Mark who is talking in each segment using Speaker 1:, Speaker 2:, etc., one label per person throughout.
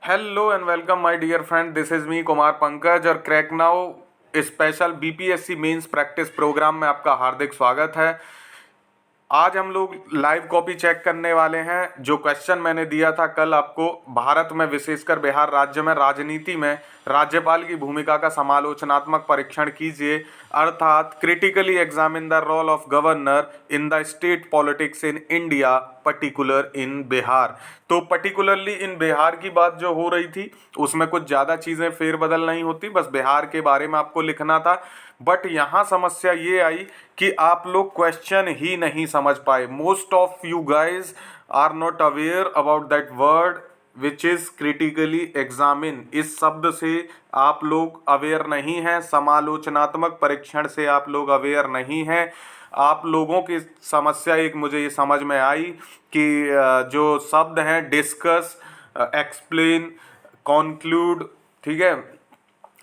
Speaker 1: Hello and welcome, my dear friend. This is me, Kumar Pankaj, और crack now special BPSC mains practice programme में आपका हार्दिक स्वागत है। आज हम लोग लाइव कॉपी चेक करने वाले हैं। जो क्वेश्चन मैंने दिया था कल आपको, भारत में विशेषकर बिहार राज्य में राजनीति में राज्यपाल की भूमिका का समालोचनात्मक परीक्षण कीजिए, अर्थात critically examine the role of governor in the state politics in India particular in Bihar. तो पर्टिकुलरली इन बिहार की बात जो हो रही थी उसमें कुछ ज़्यादा चीज़ें फेरबदल नहीं होती, बस बिहार के बारे में आपको लिखना था। बट यहाँ समस्या ये आई कि आप लोग क्वेश्चन ही नहीं समझ पाए। Most of you guys are not aware about that word which is critically examine. इस शब्द से आप लोग अवेयर नहीं हैं, समालोचनात्मक परीक्षण से आप लोग अवेयर नहीं हैं। आप लोगों की समस्या एक मुझे ये समझ में आई कि जो शब्द हैं डिस्कस, एक्सप्लेन, कॉन्क्लूड, ठीक है,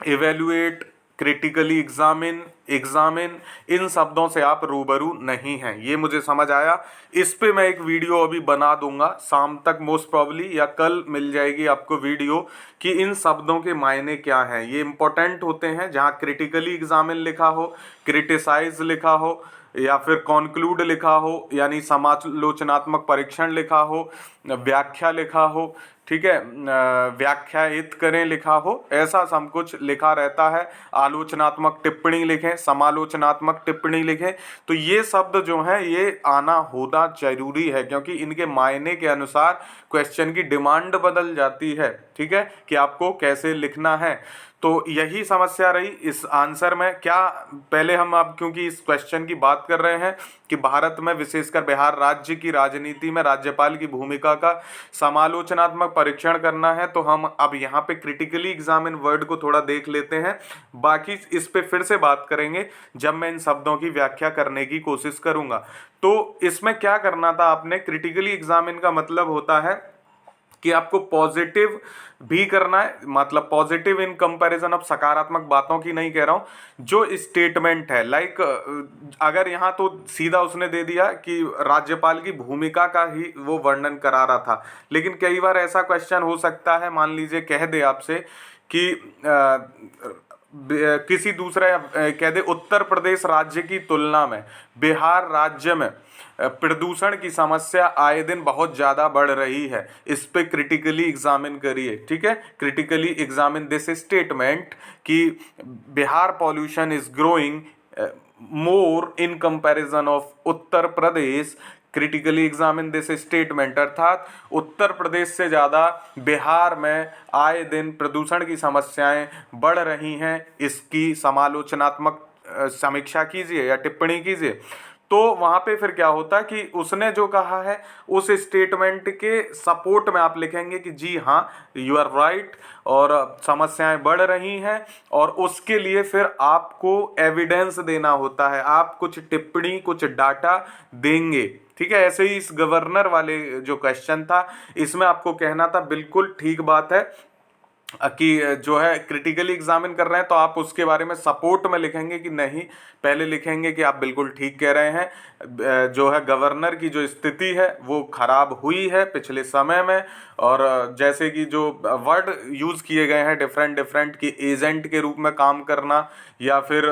Speaker 1: इवेल्युएट, क्रिटिकली एग्जामिन, एग्जामिन, इन शब्दों से आप रूबरू नहीं हैं, ये मुझे समझ आया। इस पे मैं एक वीडियो अभी बना दूंगा शाम तक, मोस्ट प्रॉब्ली, या कल मिल जाएगी आपको वीडियो कि इन शब्दों के मायने क्या हैं। ये इंपॉर्टेंट होते हैं। जहाँ क्रिटिकली एग्जामिन लिखा हो, क्रिटिसाइज लिखा हो, या फिर कॉन्क्लूड लिखा हो यानी समालोचनात्मक परीक्षण लिखा हो, व्याख्या लिखा हो, ठीक है, व्याख्यायित करें लिखा हो, ऐसा सब कुछ लिखा रहता है। आलोचनात्मक टिप्पणी लिखें, समालोचनात्मक टिप्पणी लिखें, तो ये शब्द जो हैं ये आना होना जरूरी है, क्योंकि इनके मायने के अनुसार क्वेश्चन की डिमांड बदल जाती है, ठीक है, कि आपको कैसे लिखना है। तो यही समस्या रही इस आंसर में। क्या पहले हम अब क्योंकि इस क्वेश्चन की बात कर रहे हैं कि भारत में विशेषकर बिहार राज्य की राजनीति में राज्यपाल की भूमिका का समालोचनात्मक परीक्षण करना है, तो हम अब यहाँ पे क्रिटिकली एग्जामिन वर्ड को थोड़ा देख लेते हैं। बाकी इस पे फिर से बात करेंगे जब मैं इन शब्दों की व्याख्या करने की कोशिश करूंगा। तो इसमें क्या करना था आपने, क्रिटिकली एग्जामिन का मतलब होता है कि आपको पॉजिटिव भी करना है, मतलब पॉजिटिव इन कंपैरिजन ऑफ, सकारात्मक बातों की नहीं कह रहा हूं, जो स्टेटमेंट है। लाइक अगर यहाँ तो सीधा उसने दे दिया कि राज्यपाल की भूमिका का ही वो वर्णन करा रहा था, लेकिन कई बार ऐसा क्वेश्चन हो सकता है, मान लीजिए कह दे आपसे कि किसी दूसरा कह दे उत्तर प्रदेश राज्य की तुलना में बिहार राज्य में प्रदूषण की समस्या आए दिन बहुत ज़्यादा बढ़ रही है, इस पे क्रिटिकली एग्जामिन करिए, ठीक है। क्रिटिकली एग्जामिन दिस स्टेटमेंट कि Bihar pollution is growing more in comparison of Uttar Pradesh. Critically examine this statement, अर्थात उत्तर प्रदेश से ज़्यादा बिहार में आए दिन प्रदूषण की समस्याएं बढ़ रही हैं, इसकी समालोचनात्मक समीक्षा कीजिए या टिप्पणी कीजिए। तो वहाँ पे फिर क्या होता है कि उसने जो कहा है उस स्टेटमेंट के सपोर्ट में आप लिखेंगे कि जी हाँ, यू आर राइट, और समस्याएं बढ़ रही हैं, और उसके लिए फिर आपको एविडेंस देना होता है, आप कुछ टिप्पणी, कुछ डाटा देंगे, ठीक है। ऐसे ही इस गवर्नर वाले जो क्वेश्चन था, इसमें आपको कहना था बिल्कुल ठीक बात है कि जो है क्रिटिकली एग्जामिन कर रहे हैं, तो आप उसके बारे में सपोर्ट में लिखेंगे कि नहीं, पहले लिखेंगे कि आप बिल्कुल ठीक कह रहे हैं, जो है गवर्नर की जो स्थिति है वो खराब हुई है पिछले समय में। और जैसे कि जो वर्ड यूज़ किए गए हैं डिफरेंट डिफरेंट, कि एजेंट के रूप में काम करना, या फिर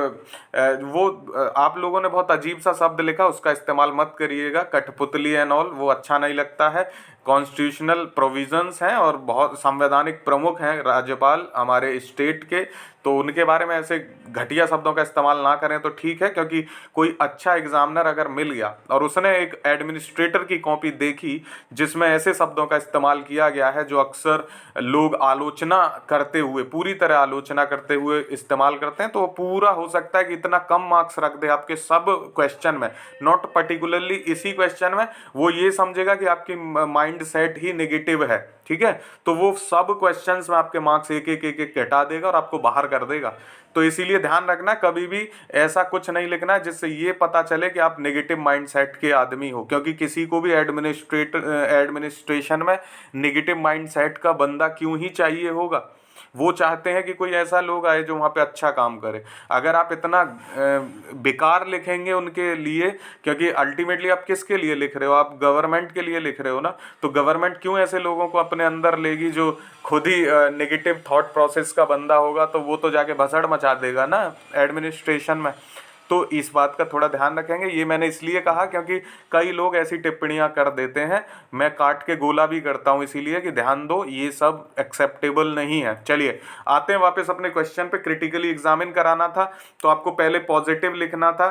Speaker 1: वो आप लोगों ने बहुत अजीब सा शब्द लिखा, उसका इस्तेमाल मत करिएगा, कठपुतली एंड ऑल, वो अच्छा नहीं लगता है। कॉन्स्टिट्यूशनल प्रोविजंस हैं और बहुत संवैधानिक प्रमुख हैं राज्यपाल हमारे स्टेट के, तो उनके बारे में ऐसे घटिया शब्दों का इस्तेमाल ना करें तो ठीक है। क्योंकि कोई अच्छा एग्जामिनर अगर मिल गया और उसने एक एडमिनिस्ट्रेटर की कॉपी देखी जिसमें ऐसे शब्दों का इस्तेमाल किया गया है जो अक्सर लोग आलोचना करते हुए, पूरी तरह आलोचना करते हुए इस्तेमाल करते हैं, तो पूरा हो सकता है कि इतना कम मार्क्स रख दे आपके सब क्वेश्चन में, नॉट पर्टिकुलरली इसी क्वेश्चन में। वो ये समझेगा कि आपकी माइंड सेट ही नेगेटिव है, ठीक है, तो वो सब क्वेश्चंस में आपके मार्क्स एक एक एक एक हटा देगा और आपको बाहर कर देगा। तो इसीलिए ध्यान रखना, कभी भी ऐसा कुछ नहीं लिखना है जिससे ये पता चले कि आप नेगेटिव माइंडसेट के आदमी हो, क्योंकि किसी को भी एडमिनिस्ट्रेशन में नेगेटिव माइंडसेट का बंदा क्यों ही चाहिए होगा। वो चाहते हैं कि कोई ऐसा लोग आए जो वहाँ पे अच्छा काम करे। अगर आप इतना बेकार लिखेंगे उनके लिए, क्योंकि अल्टीमेटली आप किसके लिए लिख रहे हो, आप गवर्नमेंट के लिए लिख रहे हो ना, तो गवर्नमेंट क्यों ऐसे लोगों को अपने अंदर लेगी जो खुद ही नेगेटिव थॉट प्रोसेस का बंदा होगा, तो वो तो जाके भसड़ मचा देगा ना एडमिनिस्ट्रेशन में। तो इस बात का थोड़ा ध्यान रखेंगे। ये मैंने इसलिए कहा क्योंकि कई लोग ऐसी टिप्पणियां कर देते हैं, मैं काट के गोला भी करता हूं, इसीलिए कि ध्यान दो ये सब एक्सेप्टेबल नहीं है। चलिए आते हैं वापस अपने क्वेश्चन पे। क्रिटिकली एग्जामिन कराना था तो आपको पहले पॉजिटिव लिखना था।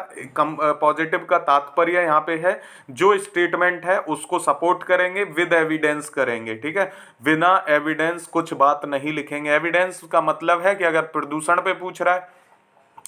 Speaker 1: पॉजिटिव का तात्पर्य यहाँ पे है जो स्टेटमेंट है उसको सपोर्ट करेंगे, विद एविडेंस करेंगे, ठीक है। बिना एविडेंस कुछ बात नहीं लिखेंगे। एविडेंस का मतलब है कि अगर प्रदूषण पे पूछ रहा है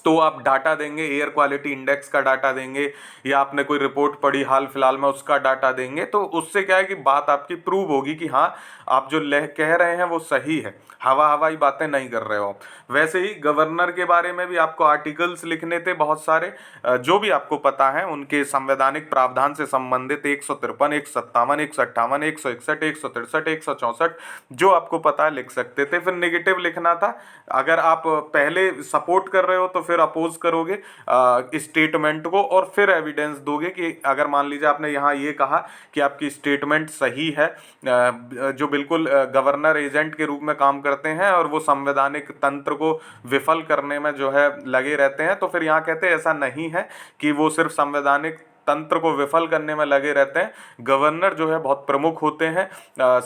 Speaker 1: तो आप डाटा देंगे, एयर क्वालिटी इंडेक्स का डाटा देंगे, या आपने कोई रिपोर्ट पढ़ी हाल फिलहाल में उसका डाटा देंगे, तो उससे क्या है कि बात आपकी प्रूव होगी कि हाँ आप जो कह रहे हैं वो सही है, हवाई बातें नहीं कर रहे हो आप। वैसे ही गवर्नर के बारे में भी आपको आर्टिकल्स लिखने थे बहुत सारे, जो भी आपको पता है उनके संवैधानिक प्रावधान से संबंधित 153, 157, 158, 161, 163, 164 जो आपको पता है लिख सकते थे। फिर नेगेटिव लिखना था। अगर आप पहले सपोर्ट कर रहे हो तो फिर अपोज करोगे स्टेटमेंट को और फिर एविडेंस दोगे कि अगर मान लीजिए आपने यहाँ ये कहा कि आपकी स्टेटमेंट सही है, जो बिल्कुल गवर्नर एजेंट के रूप में काम करते हैं और वो संवैधानिक तंत्र को विफल करने में जो है लगे रहते हैं, तो फिर यहाँ कहते हैं ऐसा नहीं है कि वो सिर्फ संवैधानिक तंत्र को विफल करने में लगे रहते हैं। गवर्नर जो है बहुत प्रमुख होते हैं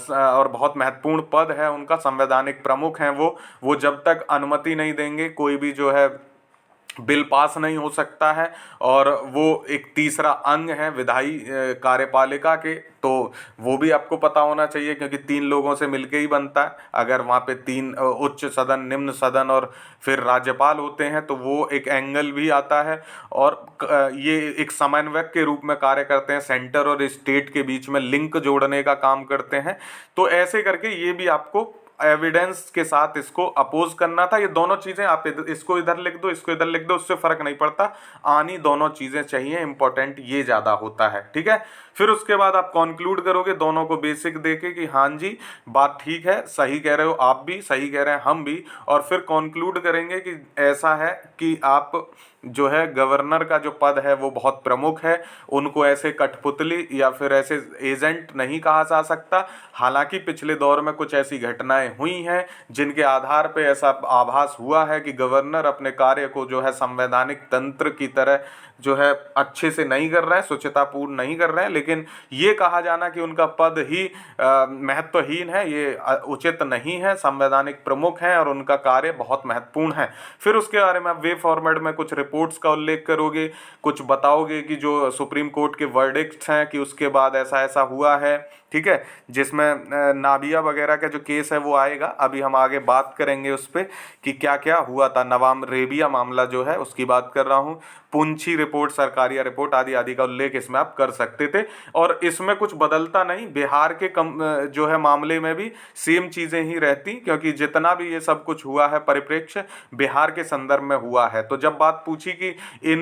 Speaker 1: और बहुत महत्वपूर्ण पद है उनका, संवैधानिक प्रमुख हैं वो जब तक अनुमति नहीं देंगे कोई भी जो है बिल पास नहीं हो सकता है। और वो एक तीसरा अंग है विधायी कार्यपालिका के, तो वो भी आपको पता होना चाहिए क्योंकि 3 लोगों से मिलके ही बनता है। अगर वहाँ पे 3 उच्च सदन, निम्न सदन और फिर राज्यपाल होते हैं तो वो एक एंगल भी आता है। और ये एक समन्वयक के रूप में कार्य करते हैं, सेंटर और स्टेट के बीच में लिंक जोड़ने का काम करते हैं। तो ऐसे करके ये भी आपको एविडेंस के साथ इसको अपोज करना था। ये दोनों चीजें आप इसको इधर लिख दो, इसको इधर लिख दो, उससे फर्क नहीं पड़ता, आनी दोनों चीजें चाहिए, इंपॉर्टेंट ये ज्यादा होता है, ठीक है। फिर उसके बाद आप कंक्लूड करोगे दोनों को बेसिक देके कि हाँ जी बात ठीक है, सही कह रहे हो, आप भी सही कह रहे हैं, हम भी। और फिर कंक्लूड करेंगे कि ऐसा है कि आप जो है गवर्नर का जो पद है वो बहुत प्रमुख है, उनको ऐसे कठपुतली या फिर ऐसे एजेंट नहीं कहा जा सकता। हालांकि पिछले दौर में कुछ ऐसी घटनाएं हुई हैं जिनके आधार पे ऐसा आभास हुआ है कि गवर्नर अपने कार्य को जो है संवैधानिक तंत्र की तरह जो है अच्छे से नहीं कर रहे हैं, स्वच्छतापूर्ण नहीं कर रहे हैं। लेकिन ये कहा जाना कि उनका पद ही महत्वहीन है, ये उचित नहीं है। संवैधानिक प्रमुख हैं और उनका कार्य बहुत महत्वपूर्ण है। फिर उसके बारे में आप वे फॉर्मेट में कुछ रिपोर्ट्स का उल्लेख करोगे, कुछ बताओगे कि जो सुप्रीम कोर्ट के वर्डिक्ट्स हैं कि उसके बाद ऐसा ऐसा हुआ है, ठीक है, जिसमें नाबिया वगैरह का जो केस है वो आएगा। अभी हम आगे बात करेंगे उस पर कि क्या क्या हुआ था। नवाम रेबिया मामला जो है उसकी बात कर रहा हूँ, पुंछी रिपोर्ट, सरकारिया रिपोर्ट आदि आदि का उल्लेख इसमें आप कर सकते थे। और इसमें कुछ बदलता नहीं, बिहार के जो है मामले में भी सेम चीज़ें ही रहती, क्योंकि जितना भी ये सब कुछ हुआ है परिप्रेक्ष्य बिहार के संदर्भ में हुआ है। तो जब बात पूछी कि in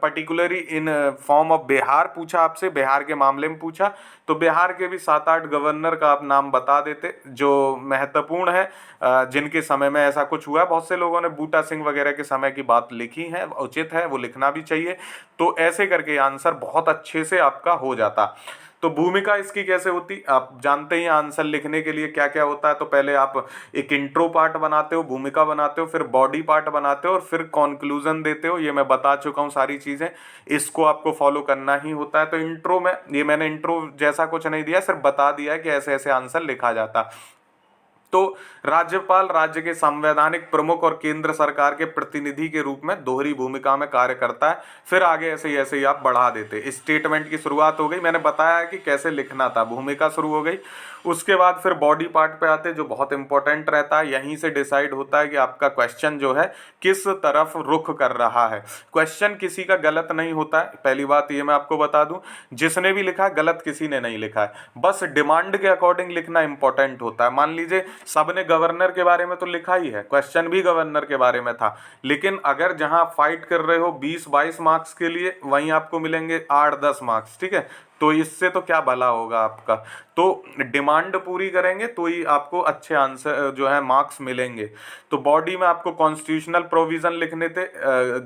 Speaker 1: particularly in form of Bihar पूछा आपसे, बिहार के मामले में पूछा, तो बिहार के भी 7-8 गवर्नर का आप नाम बता देते जो महत्वपूर्ण है, जिनके समय में ऐसा कुछ हुआ है। बहुत से लोगों ने बूटा सिंह वगैरह के समय की बात लिखी है, उचित है, वो लिखना भी चाहिए। तो ऐसे करके आंसर बहुत अच्छे से आपका हो जाता। तो भूमिका इसकी कैसे होती, आप जानते ही आंसर लिखने के लिए क्या क्या होता है। तो पहले आप एक इंट्रो पार्ट बनाते हो, भूमिका बनाते हो, फिर बॉडी पार्ट बनाते हो और फिर कंक्लूजन देते हो। ये मैं बता चुका हूँ सारी चीज़ें, इसको आपको फॉलो करना ही होता है। तो इंट्रो में ये मैंने इंट्रो जैसा कुछ नहीं दिया, सिर्फ बता दिया है कि ऐसे ऐसे आंसर लिखा जाता। तो राज्यपाल राज्य के संवैधानिक प्रमुख और केंद्र सरकार के प्रतिनिधि के रूप में दोहरी भूमिका में कार्य करता है। फिर आगे ऐसे ही आप बढ़ा देते। स्टेटमेंट की शुरुआत हो गई, मैंने बताया कि कैसे लिखना था, भूमिका शुरू हो गई। उसके बाद फिर बॉडी पार्ट पे आते जो बहुत इंपॉर्टेंट रहता है। यहीं से डिसाइड होता है कि आपका क्वेश्चन जो है किस तरफ रुख कर रहा है। क्वेश्चन किसी का गलत नहीं होता है, पहली बात ये मैं आपको बता दूं। जिसने भी लिखा है गलत किसी ने नहीं लिखा है, बस डिमांड के अकॉर्डिंग लिखना इंपॉर्टेंट होता है। मान लीजिए सबने गवर्नर के बारे में तो लिखा ही है, क्वेश्चन भी गवर्नर के बारे में था, लेकिन अगर जहां फाइट कर रहे हो 20-22 मार्क्स के लिए, वहीं आपको मिलेंगे 8-10 मार्क्स, ठीक है। तो इससे तो क्या भला होगा आपका। तो डिमांड पूरी करेंगे तो ही आपको अच्छे आंसर जो है मार्क्स मिलेंगे। तो बॉडी में आपको कॉन्स्टिट्यूशनल प्रोविज़न लिखने थे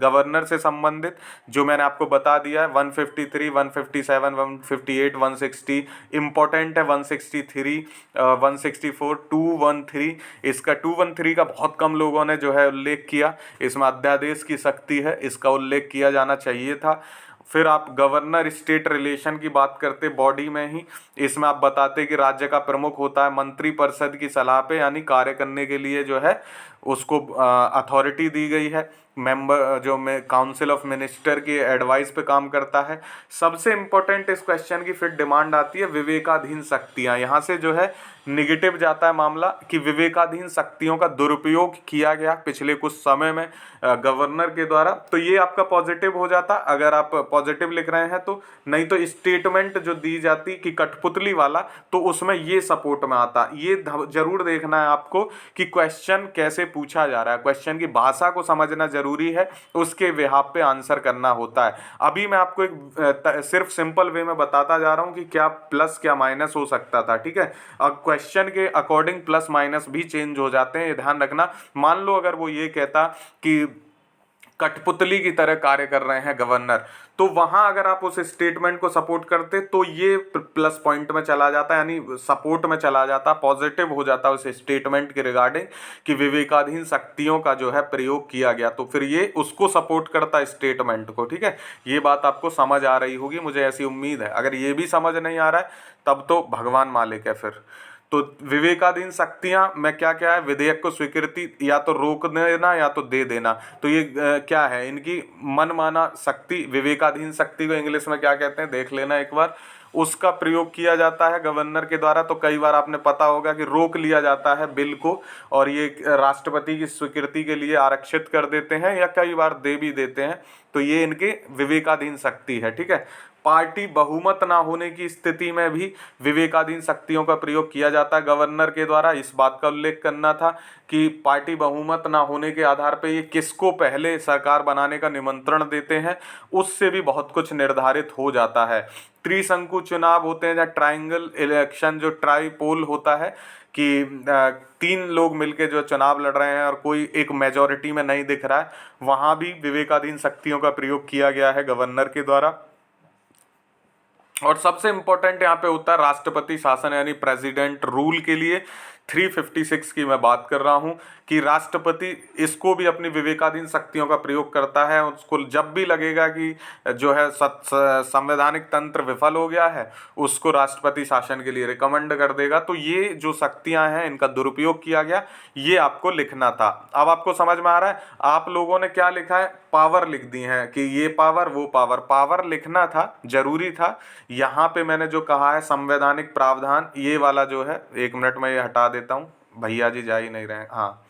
Speaker 1: गवर्नर से संबंधित, जो मैंने आपको बता दिया है 153, 157, 158, 160, इम्पोर्टेंट है 163, 164, 213। इसका 213 का बहुत कम लोगों ने जो है उल्लेख किया। इसमें अध्यादेश की शक्ति है, इसका उल्लेख किया जाना चाहिए था। फिर आप गवर्नर स्टेट रिलेशन की बात करते बॉडी में ही, इसमें आप बताते कि राज्य का प्रमुख होता है मंत्री परिषद की सलाह पे, यानी कार्य करने के लिए जो है उसको अथॉरिटी दी गई है। मेंबर जो में काउंसिल ऑफ मिनिस्टर की एडवाइस पे काम करता है। सबसे इम्पोर्टेंट इस क्वेश्चन की फिर डिमांड आती है विवेकाधीन शक्तियाँ। यहाँ से जो है निगेटिव जाता है मामला कि विवेकाधीन शक्तियों का दुरुपयोग किया गया पिछले कुछ समय में गवर्नर के द्वारा। तो ये आपका पॉजिटिव हो जाता अगर आप पॉजिटिव लिख रहे हैं तो। नहीं तो स्टेटमेंट जो दी जाती कि कठपुतली वाला, तो उसमें ये सपोर्ट में आता। ये जरूर देखना है आपको कि क्वेश्चन कैसे पूछा जा रहा है, क्वेश्चन की भाषा को समझना जरूरी है, उसके बिहाफ पे आंसर करना होता है। अभी मैं आपको एक सिर्फ सिंपल वे में बताता जा रहा हूँ कि क्या प्लस क्या माइनस हो सकता था, ठीक है। अब क्वेश्चन के अकॉर्डिंग प्लस माइनस भी चेंज हो जाते हैं, ये ध्यान रखना। मान लो अगर वो ये कहता कि कठपुतली की तरह कार्य कर रहे हैं गवर्नर, तो वहां अगर आप उस स्टेटमेंट को सपोर्ट करते तो ये प्लस पॉइंट में चला जाता, यानी सपोर्ट में चला जाता, पॉजिटिव हो जाता उस स्टेटमेंट के रिगार्डिंग कि विवेकाधीन शक्तियों का जो है प्रयोग किया गया, तो फिर ये उसको सपोर्ट करता स्टेटमेंट को, ठीक है। ये बात आपको समझ आ रही होगी, मुझे ऐसी उम्मीद है। अगर ये भी समझ नहीं आ रहा है तब तो भगवान मालिक है फिर। तो विवेकाधीन शक्तियां में क्या क्या है, विधेयक को स्वीकृति या तो रोक देना या तो दे देना। तो ये क्या है, इनकी मनमाना शक्ति, विवेकाधीन शक्ति को इंग्लिश में क्या कहते हैं देख लेना एक बार। उसका प्रयोग किया जाता है गवर्नर के द्वारा। तो कई बार आपने पता होगा कि रोक लिया जाता है बिल को और ये राष्ट्रपति की स्वीकृति के लिए आरक्षित कर देते हैं या कई बार दे भी देते हैं। तो ये इनके विवेकाधीन शक्ति है, ठीक है। पार्टी बहुमत ना होने की स्थिति में भी विवेकाधीन शक्तियों का प्रयोग किया जाता है गवर्नर के द्वारा। इस बात का उल्लेख करना था कि पार्टी बहुमत ना होने के आधार पर ये किसको पहले सरकार बनाने का निमंत्रण देते हैं, उससे भी बहुत कुछ निर्धारित हो जाता है। त्रिशंकु चुनाव होते हैं या ट्रायंगल इलेक्शन, जो ट्राई पोल होता है कि 3 लोग मिलके जो चुनाव लड़ रहे हैं और कोई एक मेजॉरिटी में नहीं दिख रहा है, वहाँ भी विवेकाधीन शक्तियों का प्रयोग किया गया है गवर्नर के द्वारा। और सबसे इम्पोर्टेंट यहाँ पे होता है राष्ट्रपति शासन, यानी प्रेसिडेंट रूल के लिए 356 की मैं बात कर रहा हूँ कि राष्ट्रपति इसको भी अपनी विवेकाधीन शक्तियों का प्रयोग करता है। उसको जब भी लगेगा कि जो है संवैधानिक तंत्र विफल हो गया है, उसको राष्ट्रपति शासन के लिए रिकमेंड कर देगा। तो ये जो शक्तियां हैं इनका दुरुपयोग किया गया, ये आपको लिखना था। अब आपको समझ में आ रहा है, आप लोगों ने क्या लिखा है, पावर लिख दी है कि ये पावर वो पावर, पावर लिखना था, जरूरी था। यहाँ पे मैंने जो कहा है संवैधानिक प्रावधान, ये वाला जो है, 1 मिनट में ये हटा देता हूँ, भैया जी जा ही नहीं रहे, हाँ।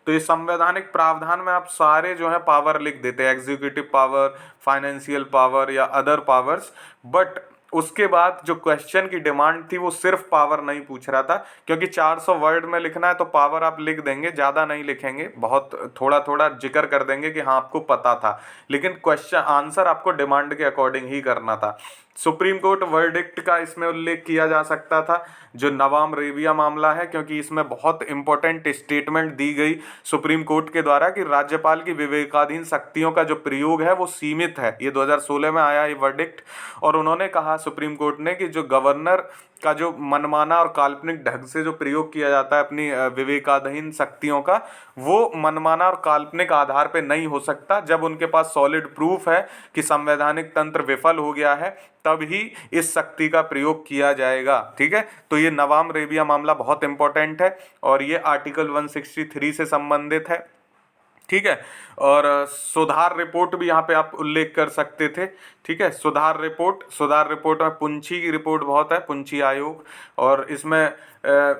Speaker 1: तो ये संवैधानिक प्रावधान में आप सारे जो है पावर लिख देते हैं, एग्जीक्यूटिव पावर, फाइनेंशियल पावर या अदर पावर्स। बट उसके बाद जो क्वेश्चन की डिमांड थी वो सिर्फ पावर नहीं पूछ रहा था, क्योंकि 400 वर्ड में लिखना है तो पावर आप लिख देंगे, ज़्यादा नहीं लिखेंगे, बहुत थोड़ा थोड़ा जिक्र कर देंगे कि हाँ आपको पता था, लेकिन क्वेश्चन आंसर आपको डिमांड के अकॉर्डिंग ही करना था। सुप्रीम कोर्ट वर्डिक्ट का इसमें उल्लेख किया जा सकता था, जो नवाम रेबिया मामला है, क्योंकि इसमें बहुत इंपॉर्टेंट स्टेटमेंट दी गई सुप्रीम कोर्ट के द्वारा कि राज्यपाल की विवेकाधीन शक्तियों का जो प्रयोग है वो सीमित है। ये 2016 में आया ये वर्डिक्ट, और उन्होंने कहा सुप्रीम कोर्ट ने कि जो गवर्नर का जो मनमाना और काल्पनिक ढंग से जो प्रयोग किया जाता है अपनी विवेकाधीन शक्तियों का, वो मनमाना और काल्पनिक आधार पे नहीं हो सकता। जब उनके पास सॉलिड प्रूफ है कि संवैधानिक तंत्र विफल हो गया है, तब ही इस शक्ति का प्रयोग किया जाएगा, ठीक है। तो ये नवाम रेबिया मामला बहुत इंपॉर्टेंट है और ये आर्टिकल 163 से संबंधित है, ठीक है। और सुधार रिपोर्ट भी यहाँ पे आप उल्लेख कर सकते थे, ठीक है। सुधार रिपोर्ट में पुंछी की रिपोर्ट बहुत है, पुंछी आयोग, और इसमें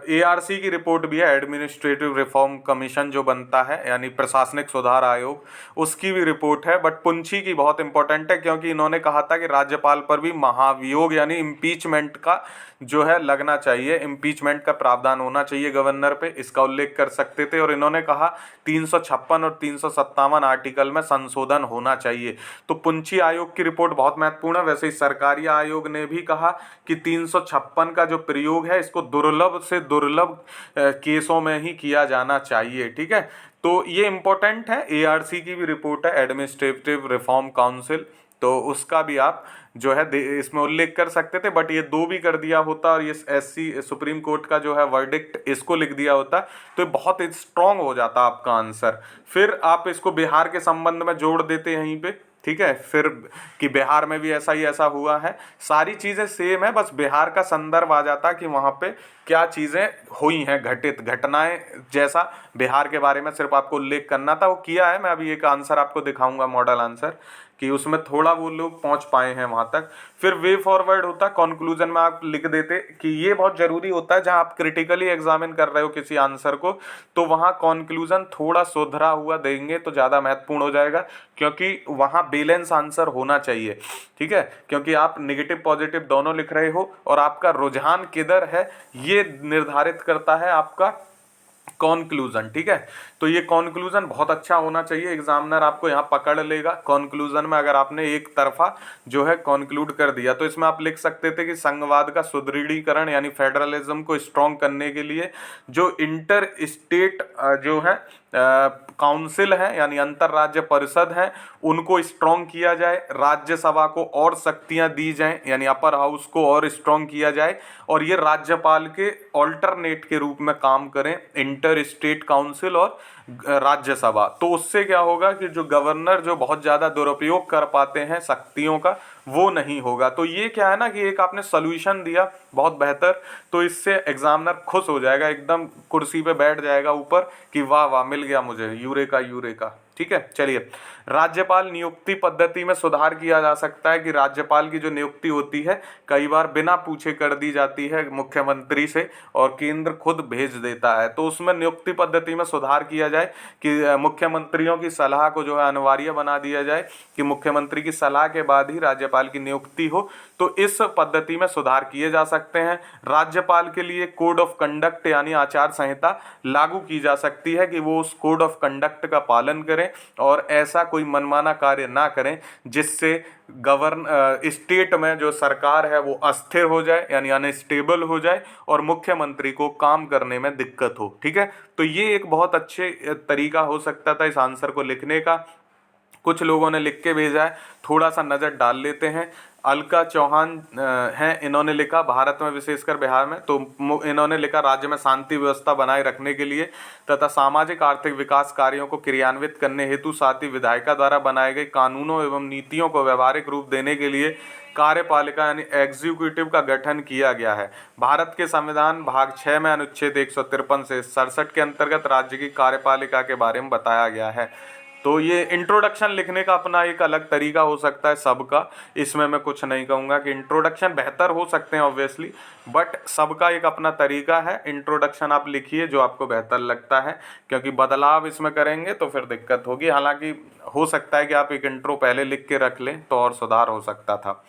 Speaker 1: ARC की रिपोर्ट भी है, एडमिनिस्ट्रेटिव रिफॉर्म कमीशन जो बनता है, यानी प्रशासनिक सुधार आयोग, उसकी भी रिपोर्ट है। बट पुंछी की बहुत इंपॉर्टेंट है, क्योंकि इन्होंने कहा था कि राज्यपाल पर भी महाभियोग यानी इम्पीचमेंट का जो है लगना चाहिए, इम्पीचमेंट का प्रावधान होना चाहिए गवर्नर पे, इसका उल्लेख कर सकते थे। और इन्होंने कहा 356 और 357 आर्टिकल में संशोधन होना चाहिए। तो पुंछी आयोग की रिपोर्ट बहुत महत्वपूर्ण है। वैसे ही सरकारी आयोग ने भी कहा कि 356 का जो प्रयोग है इसको दुर्लभ से दुर्लभ केसों में ही किया जाना चाहिए। ठीक है, तो ये इंपॉर्टेंट है। एआरसी की भी रिपोर्ट है, एडमिनिस्ट्रेटिव रिफॉर्म काउंसिल, तो उसका भी आप जो है इसमें उल्लेख कर सकते थे, बट ये 2 भी कर दिया होता और ये एससी सुप्रीम कोर्ट का जो है वर्डिक्ट इसको लिख दिया होता तो ये बहुत स्ट्रांग हो जाता आपका आंसर। फिर आप इसको बिहार के संबंध में जोड़ देते यहीं पे, ठीक है, फिर कि बिहार में भी ऐसा ही ऐसा हुआ है। सारी चीज़ें सेम है, बस बिहार का संदर्भ आ जाता कि वहाँ पे क्या चीज़ें हुई हैं, घटित घटनाएं, जैसा बिहार के बारे में सिर्फ आपको उल्लेख करना था वो किया है। मैं अभी एक आंसर आपको दिखाऊंगा, मॉडल आंसर, कि उसमें थोड़ा वो लोग पहुंच पाए हैं वहां तक। फिर वे फॉरवर्ड होता, कंक्लूजन में आप लिख देते कि ये बहुत जरूरी होता है जहां आप क्रिटिकली एग्जामिन कर रहे हो किसी आंसर को, तो वहां कंक्लूजन थोड़ा सुधरा हुआ देंगे तो ज़्यादा महत्वपूर्ण हो जाएगा, क्योंकि वहां बैलेंस आंसर होना चाहिए। ठीक है, क्योंकि आप नेगेटिव पॉजिटिव दोनों लिख रहे हो और आपका रुझान किधर है ये निर्धारित करता है आपका कॉन्क्लूजन। ठीक है, तो ये कॉन्क्लूजन बहुत अच्छा होना चाहिए, एग्जामिनर आपको यहाँ पकड़ लेगा कॉन्क्लूजन में अगर आपने एक तरफा जो है कॉन्क्लूड कर दिया। तो इसमें आप लिख सकते थे कि संघवाद का सुदृढ़ीकरण यानी फेडरलिज्म को स्ट्रॉन्ग करने के लिए जो इंटर स्टेट जो है काउंसिल है यानी अंतरराज्य परिषद है उनको स्ट्रॉन्ग किया जाए, राज्यसभा को और शक्तियां दी जाएं यानी अपर हाउस को और स्ट्रॉन्ग किया जाए, और ये राज्यपाल के ऑल्टरनेट के रूप में काम करें इंटर स्टेट काउंसिल और राज्यसभा। तो उससे क्या होगा कि जो गवर्नर जो बहुत ज़्यादा दुरुपयोग कर पाते हैं शक्तियों का वो नहीं होगा। तो ये क्या है ना कि एक आपने सोल्यूशन दिया बहुत बेहतर, तो इससे एग्जामिनर खुश हो जाएगा, एकदम कुर्सी पे बैठ जाएगा ऊपर कि वाह वाह मिल गया मुझे, यूरेका यूरेका। ठीक है, चलिए, राज्यपाल नियुक्ति पद्धति में सुधार किया जा सकता है कि राज्यपाल की जो नियुक्ति होती है कई बार बिना पूछे कर दी जाती है मुख्यमंत्री से और केंद्र खुद भेज देता है। तो उसमें नियुक्ति पद्धति में सुधार किया जाए कि मुख्यमंत्रियों की सलाह को जो है अनिवार्य बना दिया जाए कि मुख्यमंत्री की सलाह के बाद ही राज्यपाल की नियुक्ति हो। तो इस पद्धति में सुधार किए जा सकते हैं। राज्यपाल के लिए कोड ऑफ कंडक्ट यानी आचार संहिता लागू की जा सकती है कि वो उस कोड ऑफ कंडक्ट का पालन करें और ऐसा कोई मनमाना कार्य ना करें जिससे स्टेट में जो सरकार है वो अस्थिर हो जाए यानी अनस्टेबल हो जाए और मुख्यमंत्री को काम करने में दिक्कत हो। ठीक है, तो ये एक बहुत अच्छे तरीका हो सकता था इस आंसर को लिखने का। कुछ लोगों ने लिख के भेजा है, थोड़ा सा नज़र डाल लेते हैं। अलका चौहान हैं, इन्होंने लिखा भारत में विशेषकर बिहार में, तो इन्होंने लिखा राज्य में शांति व्यवस्था बनाए रखने के लिए तथा सामाजिक आर्थिक विकास कार्यों को क्रियान्वित करने हेतु साथ ही विधायिका द्वारा बनाए गए कानूनों एवं नीतियों को व्यवहारिक रूप देने के लिए कार्यपालिका यानी एग्जीक्यूटिव का गठन किया गया है। भारत के संविधान भाग 6 में अनुच्छेद 153 से 67 के अंतर्गत राज्य की कार्यपालिका के बारे में बताया गया है। तो ये इंट्रोडक्शन लिखने का अपना एक अलग तरीका हो सकता है सबका, इसमें मैं कुछ नहीं कहूँगा कि इंट्रोडक्शन बेहतर हो सकते हैं ऑब्वियसली, बट सबका एक अपना तरीका है। इंट्रोडक्शन आप लिखिए जो आपको बेहतर लगता है, क्योंकि बदलाव इसमें करेंगे तो फिर दिक्कत होगी। हालांकि हो सकता है कि आप एक इंट्रो पहले लिख के रख लें तो और सुधार हो सकता था।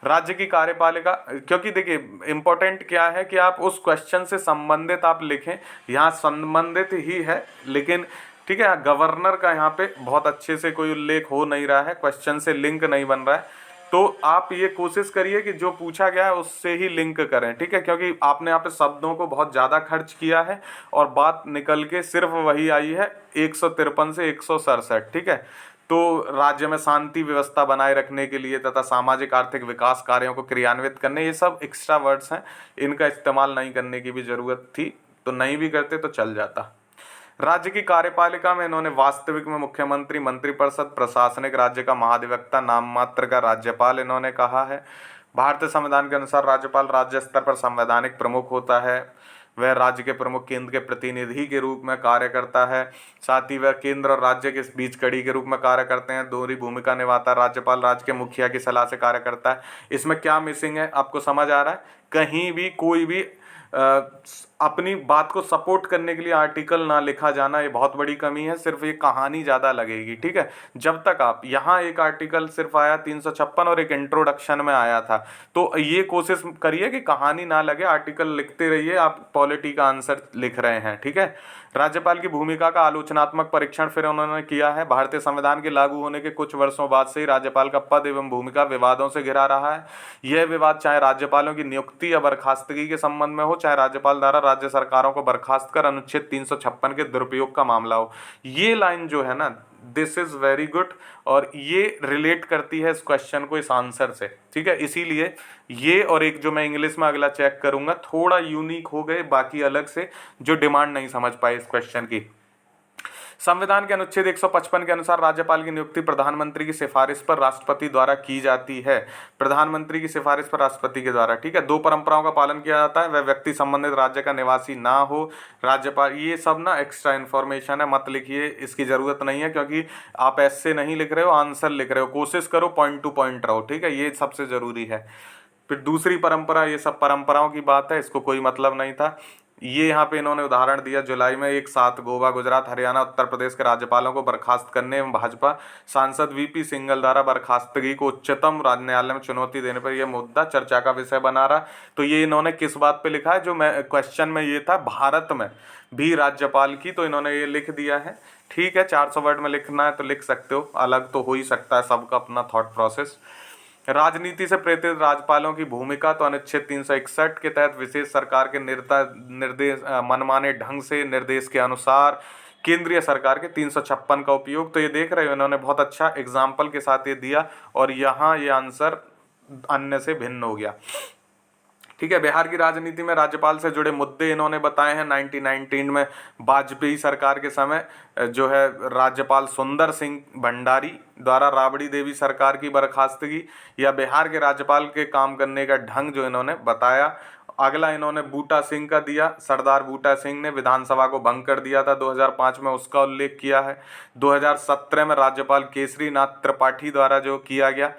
Speaker 1: राज्य की कार्यपालिका, क्योंकि देखिए इम्पोर्टेंट क्या है कि आप उस क्वेश्चन से संबंधित आप लिखें, यहाँ संबंधित ही है लेकिन ठीक है, गवर्नर का यहाँ पे बहुत अच्छे से कोई उल्लेख हो नहीं रहा है, क्वेश्चन से लिंक नहीं बन रहा है, तो आप ये कोशिश करिए कि जो पूछा गया है उससे ही लिंक करें। ठीक है, क्योंकि आपने यहाँ पे शब्दों को बहुत ज़्यादा खर्च किया है और बात निकल के सिर्फ वही आई है 153 से 167। ठीक है, तो राज्य में शांति व्यवस्था बनाए रखने के लिए तथा सामाजिक आर्थिक विकास कार्यों को क्रियान्वित करने, ये सब एक्स्ट्रा वर्ड्स हैं, इनका इस्तेमाल नहीं करने की भी ज़रूरत थी, तो नहीं भी करते तो चल जाता। राज्य की कार्यपालिका में इन्होंने वास्तविक में मुख्यमंत्री, मंत्रिपरिषद, प्रशासनिक राज्य का महाधिवक्ता, नाम मात्र का राज्यपाल इन्होंने कहा है। भारतीय संविधान के अनुसार राज्यपाल राज्य स्तर पर संवैधानिक प्रमुख होता है, वह राज्य के प्रमुख केंद्र के प्रतिनिधि के रूप में कार्य करता है, साथ ही वह केंद्र और राज्य के बीच कड़ी के रूप में कार्य करते हैं, दोहरी भूमिका निभाता है। राज्यपाल राज्य के मुखिया की सलाह से कार्य करता है। इसमें क्या मिसिंग है आपको समझ आ रहा है? कहीं भी कोई भी अपनी बात को सपोर्ट करने के लिए आर्टिकल ना लिखा जाना, ये बहुत बड़ी कमी है। सिर्फ ये कहानी ज़्यादा लगेगी, ठीक है। जब तक आप यहाँ एक आर्टिकल सिर्फ आया 356 और एक इंट्रोडक्शन में आया था, तो ये कोशिश करिए कि कहानी ना लगे, आर्टिकल लिखते रहिए, आप पॉलिटी का आंसर लिख रहे हैं, ठीक है। राज्यपाल की भूमिका का आलोचनात्मक परीक्षण फिर उन्होंने किया है। भारतीय संविधान के लागू होने के कुछ वर्षों बाद से ही राज्यपाल का पद एवं भूमिका विवादों से घिरा रहा है। यह विवाद चाहे राज्यपालों की नियुक्ति या बर्खास्तगी के संबंध में हो, चाहे राज्यपाल द्वारा राज्य सरकारों को बर्खास्त कर अनुच्छेद 356 के दुरुपयोग का मामला हो। ये लाइन जो है ना, दिस इज वेरी गुड, और ये रिलेट करती है इस क्वेश्चन को इस आंसर से, ठीक है। इसीलिए ये और एक जो मैं इंग्लिश में अगला चेक करूंगा, थोड़ा यूनिक हो गए, बाकी अलग से जो डिमांड नहीं समझ पाए इस क्वेश्चन की। संविधान के अनुच्छेद 155 के अनुसार राज्यपाल की नियुक्ति प्रधानमंत्री की सिफारिश पर राष्ट्रपति द्वारा की जाती है। प्रधानमंत्री की सिफारिश पर राष्ट्रपति के द्वारा, ठीक है। दो परंपराओं का पालन किया जाता है, वह व्यक्ति संबंधित राज्य का निवासी ना हो। राज्यपाल, ये सब ना एक्स्ट्रा इन्फॉर्मेशन है, मत लिखिए, इसकी जरूरत नहीं है, क्योंकि आप ऐसे नहीं लिख रहे हो, आंसर लिख रहे हो। कोशिश करो पॉइंट टू पॉइंट रहो, ठीक है, ये सबसे जरूरी है। फिर दूसरी परंपरा, ये सब परंपराओं की बात है, इसको कोई मतलब नहीं था। ये यहाँ पे इन्होंने उदाहरण दिया, जुलाई में एक साथ गोवा, गुजरात, हरियाणा, उत्तर प्रदेश के राज्यपालों को बर्खास्त करने एवं भाजपा सांसद वीपी सिंघल द्वारा बर्खास्तगी को उच्चतम न्यायालय में चुनौती देने पर यह मुद्दा चर्चा का विषय बना रहा। तो ये इन्होंने किस बात पे लिखा है, जो मैं क्वेश्चन में ये था भारत में भी राज्यपाल की, तो इन्होंने ये लिख दिया है, ठीक है। 400 वर्ड में लिखना है तो लिख सकते हो, अलग तो हो ही सकता है सबका अपना थॉट प्रोसेस। राजनीति से प्रेरित राज्यपालों की भूमिका, तो अनुच्छेद 361 के तहत विशेष सरकार के निर्देश मनमाने ढंग से निर्देश के अनुसार केंद्रीय सरकार के 356 का उपयोग। तो ये देख रहे हो, इन्होंने बहुत अच्छा एग्जाम्पल के साथ ये दिया, और यहाँ ये आंसर अन्य से भिन्न हो गया, ठीक है। बिहार की राजनीति में राज्यपाल से जुड़े मुद्दे इन्होंने बताए हैं। 1919 में वाजपेयी सरकार के समय जो है राज्यपाल सुंदर सिंह भंडारी द्वारा राबड़ी देवी सरकार की बर्खास्तगी, या बिहार के राज्यपाल के काम करने का ढंग जो इन्होंने बताया। अगला इन्होंने बूटा सिंह का दिया, सरदार बूटा सिंह ने विधानसभा को भंग कर दिया था 2005 में, उसका उल्लेख किया है। 2017 में राज्यपाल केसरी नाथ त्रिपाठी द्वारा जो किया गया,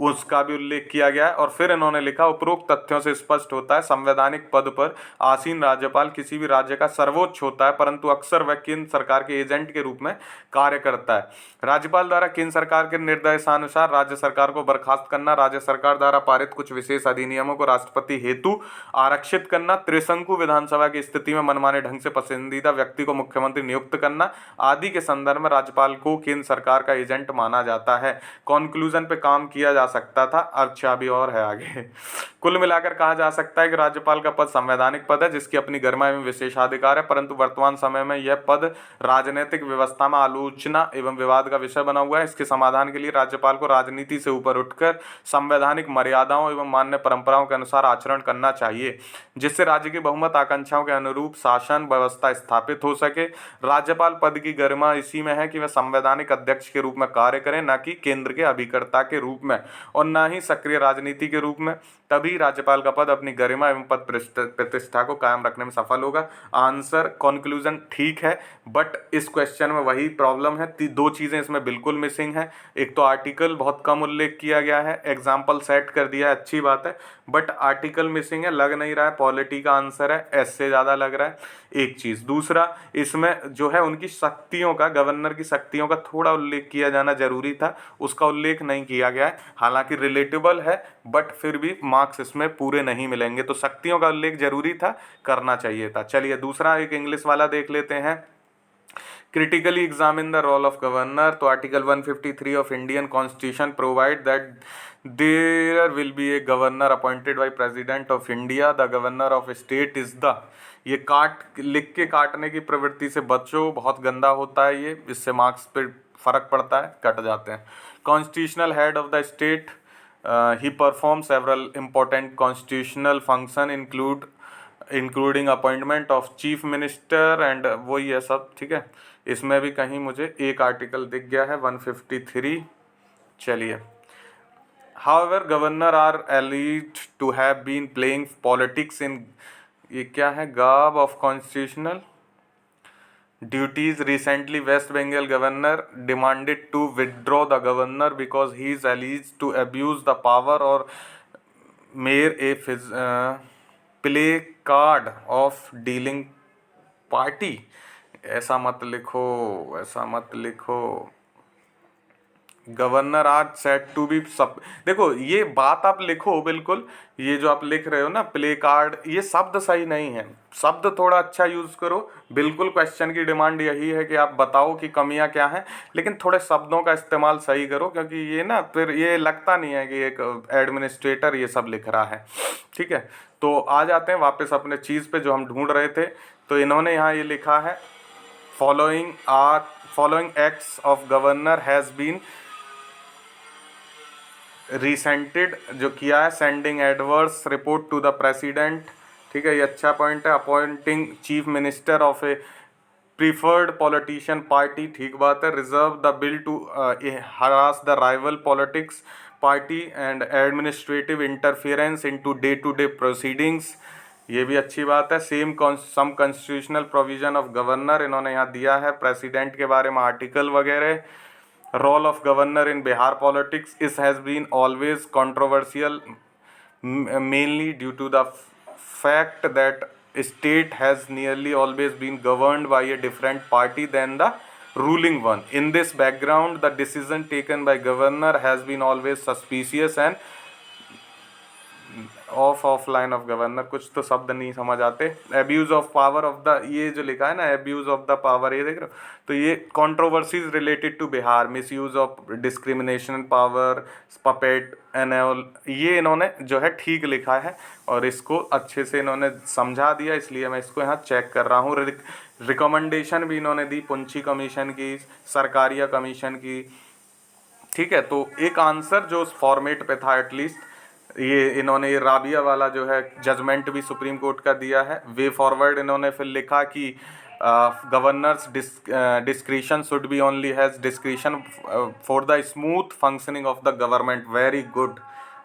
Speaker 1: उसका भी उल्लेख किया गया है। और फिर इन्होंने लिखा, उपरोक्त तथ्यों से स्पष्ट होता है संवैधानिक पद पर आसीन राज्यपाल किसी भी राज्य का सर्वोच्च होता है, परंतु अक्सर वह केंद्र सरकार के एजेंट के रूप में कार्य करता है। राज्यपाल द्वारा केंद्र सरकार के निर्देशानुसार राज्य सरकार को बर्खास्त करना, राज्य सरकार द्वारा पारित कुछ विशेष अधिनियमों को राष्ट्रपति हेतु आरक्षित करना, त्रिशंकु विधानसभा की स्थिति में मनमाने ढंग से पसंदीदा व्यक्ति को मुख्यमंत्री नियुक्त करना आदि के संदर्भ में राज्यपाल को केंद्र सरकार का एजेंट माना जाता है। कॉन्क्लूजन पे काम किया जा सकता था, अच्छा भी और है आगे। कुल मिलाकर कहा जा सकता है कि राज्यपाल का पद संवैधानिक पद है जिसकी अपनी गरिमा एवं विशेषाधिकार है, परंतु वर्तमान समय में यह पद राजनीतिक व्यवस्था में आलोचना एवं विवाद का विषय बना हुआ है। इसके समाधान के लिए राज्यपाल को राजनीति से ऊपर उठकर संवैधानिक मर्यादाओं एवं मान्य परंपराओं के अनुसार आचरण करना चाहिए, जिससे राज्य की बहुमत आकांक्षाओं के अनुरूप शासन व्यवस्था स्थापित हो सके। राज्यपाल पद की गरिमा इसी में है कि वह संवैधानिक अध्यक्ष के रूप में कार्य करें, न कि केंद्र के अभिकर्ता के रूप में और न ही सक्रिय राजनीति के रूप में। तभी राज्यपाल का पद अपनी गरिमा एवं पद प्रतिष्ठा को कायम रखने में सफल होगा। आंसर कंक्लूजन ठीक है, बट इस क्वेश्चन में वही प्रॉब्लम है, दो चीजें इसमें बिल्कुल मिसिंग है। एक तो आर्टिकल बहुत कम उल्लेख किया गया है, एग्जाम्पल सेट कर दिया है, अच्छी बात है, बट आर्टिकल मिसिंग है, लग नहीं रहा है पॉलिटी का आंसर है, ऐसे ज्यादा लग रहा है। एक चीज, दूसरा इसमें जो है उनकी शक्तियों का, गवर्नर की शक्तियों का थोड़ा उल्लेख किया जाना जरूरी था, उसका उल्लेख नहीं किया गया है। हालांकि रिलेटेबल है, बट फिर भी मार्क्स इसमें पूरे नहीं मिलेंगे, तो शक्तियों का उल्लेख जरूरी था, करना चाहिए था। चलिए दूसरा एक इंग्लिश वाला देख लेते हैं। critically examine the role of governor। तो article 153 of Indian constitution provide that there will be a governor appointed by president of India. The governor of state is the, ये लिख के काटने की प्रवृत्ति से बचो, बहुत गंदा होता है ये, इससे मार्क्स पे फर्क पड़ता है, कट जाते हैं। Constitutional head of the state, he perform several important constitutional function including appointment of chief minister and वही है सब, ठीक है। इसमें भी कहीं मुझे एक आर्टिकल दिख गया है 153। चलिए, however governor are alleged to have been playing politics in, ये क्या है, garb of constitutional duties। Recently West Bengal governor demanded to withdraw the governor because he is alleged to abuse the power or made a play card of dealing party, ऐसा मत लिखो, ऐसा मत लिखो। Governor are set to be सब, देखो ये बात आप लिखो बिल्कुल, ये जो आप लिख रहे हो ना प्ले कार्ड, ये शब्द सही नहीं है, शब्द थोड़ा अच्छा यूज करो। बिल्कुल क्वेश्चन की डिमांड यही है कि आप बताओ कि कमियां क्या हैं, लेकिन थोड़े शब्दों का इस्तेमाल सही करो, क्योंकि ये ना फिर ये लगता नहीं है कि एक एडमिनिस्ट्रेटर ये सब लिख रहा है। ठीक है, तो आ जाते हैं वापस अपने चीज़ पे जो हम ढूंढ रहे थे। तो इन्होंने यहाँ ये लिखा है, following acts of governor has been resented, जो किया है, sending adverse report to the president. ठीक है, ये अच्छा पॉइंट है। Appointing chief minister of a preferred politician party, ठीक बात है। Reserve the bill to harass the rival politics party and administrative interference in to day proceedings, ये भी अच्छी बात है। Some constitutional provision of governor, इन्होंने यहाँ दिया है प्रेसिडेंट के बारे में आर्टिकल वगैरह। Role of governor in Bihar politics is has been always controversial, mainly due to the fact that state has nearly always been governed by a different party than the ruling one. In this background, the decision taken by governor has been always suspicious and offline off governor, कुछ तो शब्द नहीं समझ आते। Abuse of power of the, ये जो लिखा है ना एब्यूज ऑफ द पावर, ये देख रहे हो, तो ये controversies related to Bihar, misuse of discrimination power, puppet and all, ये इन्होंने जो है ठीक लिखा है और इसको अच्छे से इन्होंने समझा दिया, इसलिए मैं इसको यहाँ चेक कर रहा हूँ। रिकमेंडेशन भी इन्होंने दी पुंछी कमीशन की, सरकारिया कमीशन की। ठीक है, तो एक आंसर जो उस फॉर्मेट पे था एटलीस्ट, ये इन्होंने ये राबिया वाला जो है जजमेंट भी सुप्रीम कोर्ट का दिया है। वे फॉरवर्ड इन्होंने फिर लिखा कि governors discretion should be only has discretion for the smooth functioning of the government, very good,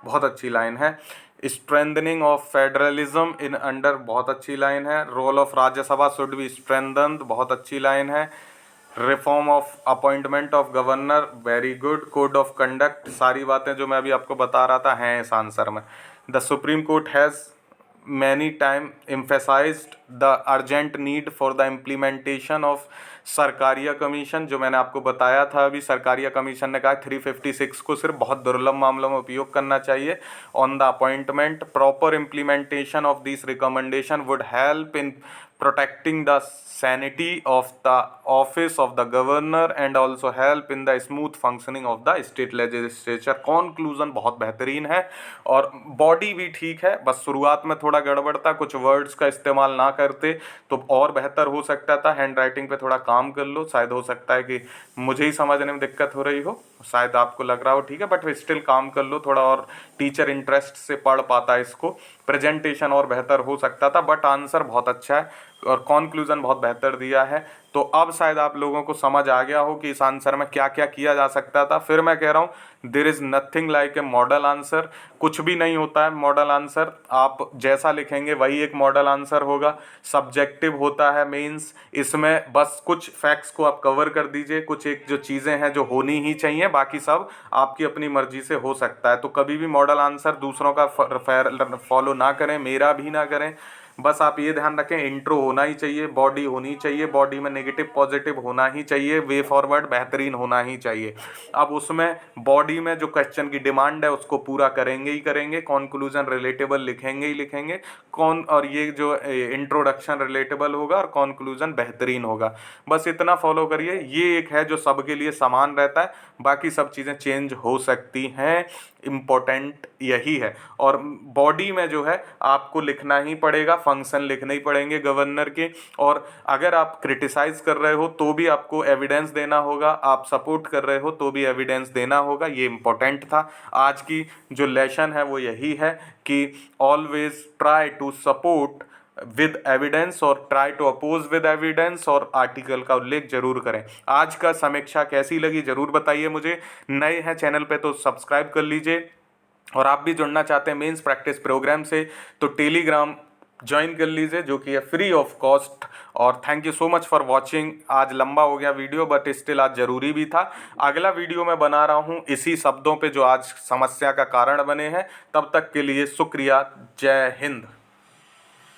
Speaker 1: बहुत अच्छी लाइन है। Strengthening of federalism in under, बहुत अच्छी लाइन है। Role of Rajya Sabha should be स्ट्रेंथन्ड, बहुत अच्छी लाइन है। Reform of appointment of governor, very good. Code of conduct, सारी बातें जो मैं अभी आपको बता रहा था हैं इस आंसर में। The supreme court has many time emphasised the urgent need for the implementation of Sarkaria commission, जो मैंने आपको बताया था अभी। सरकारिया कमीशन ने कहा 356 को सिर्फ बहुत दुर्लभ मामलों में उपयोग करना चाहिए। On the appointment, proper implementation of this recommendation would help in protecting the sanity of the office of the governor and also help in the smooth functioning of the state legislature। Conclusion बहुत बेहतरीन है और body भी ठीक है, बस शुरुआत में थोड़ा गड़बड़ था, कुछ वर्ड्स का इस्तेमाल ना करते तो और बेहतर हो सकता था। हैंड राइटिंग पे थोड़ा काम कर लो, शायद हो सकता है कि मुझे ही समझने में दिक्कत हो रही हो, शायद आपको लग रहा हो ठीक है, बट स्टिल काम कर लो थोड़ा, और टीचर इंटरेस्ट से पढ़ पाता है इसको। प्रेजेंटेशन और बेहतर हो सकता था, बट आंसर बहुत अच्छा है और कॉन्क्लूज़न बहुत बेहतर दिया है। तो अब शायद आप लोगों को समझ आ गया हो कि इस आंसर में क्या क्या किया जा सकता था। फिर मैं कह रहा हूँ, there is nothing like a model answer, कुछ भी नहीं होता है मॉडल आंसर, आप जैसा लिखेंगे वही एक मॉडल आंसर होगा। सब्जेक्टिव होता है मेंस, इसमें बस कुछ फैक्ट्स को आप कवर कर दीजिए, कुछ एक जो चीज़ें हैं जो होनी ही चाहिए, बाकी सब आपकी अपनी मर्जी से हो सकता है। तो कभी भी मॉडल आंसर दूसरों का फॉलो ना करें, मेरा भी ना करें, बस आप ये ध्यान रखें इंट्रो होना ही चाहिए, बॉडी होनी चाहिए, बॉडी में नेगेटिव पॉजिटिव होना ही चाहिए, वे फॉरवर्ड बेहतरीन होना ही चाहिए। अब उसमें बॉडी में जो क्वेश्चन की डिमांड है उसको पूरा करेंगे ही करेंगे, कॉन्क्लूजन रिलेटेबल लिखेंगे ही लिखेंगे, और ये जो इंट्रोडक्शन रिलेटेबल होगा और कॉन्क्लूजन बेहतरीन होगा। बस इतना फॉलो करिए, ये एक है जो सबके लिए समान रहता है, बाकी सब चीज़ें चेंज हो सकती हैं, इम्पोर्टेंट यही है। और बॉडी में जो है आपको लिखना ही पड़ेगा, फंक्शन लिखने ही पड़ेंगे गवर्नर के, और अगर आप क्रिटिसाइज कर रहे हो तो भी आपको एविडेंस देना होगा, आप सपोर्ट कर रहे हो तो भी एविडेंस देना होगा, ये इम्पोर्टेंट था। आज की जो लेसन है वो यही है कि always try to support with evidence और try to oppose with evidence, और आर्टिकल का उल्लेख जरूर करें। आज का समीक्षा कैसी लगी जरूर बताइए मुझे। नए हैं चैनल पे तो सब्सक्राइब कर लीजिए, और आप भी जुड़ना चाहते हैं मेंस प्रैक्टिस प्रोग्राम से तो टेलीग्राम ज्वाइन कर लीजिए, जो कि है फ्री ऑफ कॉस्ट। और thank you so much for watching. आज लंबा हो गया वीडियो, बट स्टिल आज ज़रूरी भी था। अगला वीडियो मैं बना रहा हूँ इसी शब्दों पे जो आज समस्या का कारण बने हैं। तब तक के लिए शुक्रिया, जय हिंद।